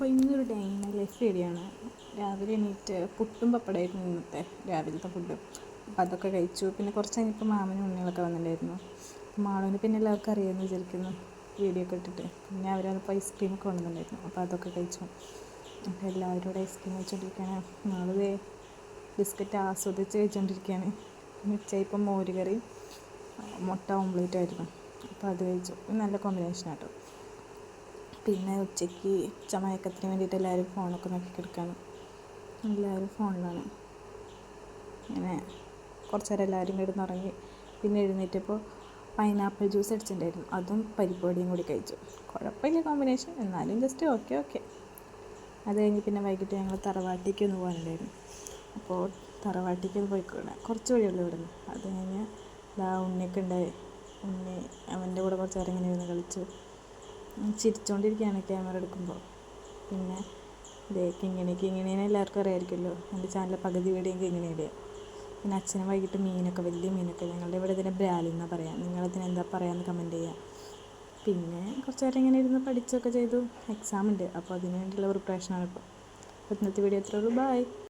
അപ്പോൾ ഇന്നൊരു day in life വീഡിയോയാണ്. രാവിലെ എണീറ്റ് പുട്ടും പപ്പടമായിരുന്നു ഇന്നത്തെ രാവിലത്തെ ഫുഡ്. അപ്പോൾ അതൊക്കെ കഴിച്ചു. പിന്നെ കുറച്ച് കഴിഞ്ഞപ്പോൾ മാമനും ഉണ്ണികളൊക്കെ വന്നിട്ടുണ്ടായിരുന്നു. മാളുവിന് പിന്നെ എല്ലാവർക്കും അറിയാമെന്ന് വിചാരിക്കുന്നു, വീഡിയോ ഒക്കെ ഇട്ടിട്ട്. പിന്നെ അവരപ്പോൾ ഐസ്ക്രീമൊക്കെ കൊണ്ടുവന്നിട്ടുണ്ടായിരുന്നു. അപ്പോൾ അതൊക്കെ കഴിച്ചു. അപ്പോൾ എല്ലാവരും കൂടെ ഐസ്ക്രീം കഴിച്ചുകൊണ്ടിരിക്കുകയാണ്. മാളുവേ ബിസ്ക്കറ്റ് ആസ്വദിച്ച് കഴിച്ചുകൊണ്ടിരിക്കുകയാണ്. ഉച്ചയിപ്പം മോര് കറി മുട്ട ഓംലേറ്റ് ആയിരുന്നു. അപ്പോൾ അത് കഴിച്ചു. നല്ല കോമ്പിനേഷനാണ് കേട്ടോ. പിന്നെ ഉച്ച മയക്കത്തിന് വേണ്ടിയിട്ട് എല്ലാവരും ഫോണൊക്കെ നോക്കി കിടക്കുകയാണ്. എല്ലാവരും ഫോണിലാണ്. അങ്ങനെ കുറച്ച് നേരം എല്ലാവരും കിടന്നുറങ്ങി. പിന്നെ എഴുന്നേറ്റപ്പോൾ പൈനാപ്പിൾ ജ്യൂസ് അടിച്ചിട്ടുണ്ടായിരുന്നു. അതും പരിപ്പുവടയും കൂടി കഴിച്ചു. കുഴപ്പമില്ല കോമ്പിനേഷൻ, എന്നാലും ജസ്റ്റ് ഓക്കെ. അത് കഴിഞ്ഞ് പിന്നെ വൈകിട്ട് ഞങ്ങൾ തറവാട്ടിലേക്ക് ഒന്ന് പോകാനുണ്ടായിരുന്നു. അപ്പോൾ തറവാട്ടിലേക്ക് ഒന്ന് പോയിക്കോളാം, കുറച്ച് വഴിയുള്ളൂ ഇവിടെ നിന്ന്. അത് കഴിഞ്ഞ് ഉണ്ണിയൊക്കെ ഉണ്ടായി. ഉണ്ണി അവൻ്റെ കൂടെ കുറച്ച് നേരം ഇങ്ങനെ ഇരുന്ന് കളിച്ചു. ചിരിച്ചുകൊണ്ടിരിക്കുകയാണ് ക്യാമറ എടുക്കുമ്പോൾ. പിന്നെ കിങ്ങിണീനെ എല്ലാവർക്കും അറിയാമായിരിക്കുമല്ലോ, എൻ്റെ ചാനലിലെ പകുതി വീഡിയോ കിങ്ങിണിയുടെ. പിന്നെ അച്ഛനും വൈകിട്ട് മീനൊക്കെ, വലിയ മീനൊക്കെ, ഞങ്ങളുടെ ഇവിടെ ഇതിനെ ബ്രാലെന്നാണ് പറയാം, നിങ്ങളതിന് എന്താ പറയാമെന്ന് കമൻറ്റ് ചെയ്യുക. പിന്നെ കുറച്ച് നേരം ഇങ്ങനെ ഇരുന്ന് പഠിച്ചൊക്കെ ചെയ്തു. എക്സാം ഉണ്ട്, അപ്പോൾ അതിന് വേണ്ടിയുള്ള പ്രിപ്പറേഷനാണ് ഇപ്പോൾ. ഇന്നത്തെ വീഡിയോ എത്രയുള്ളൂ. ബൈ.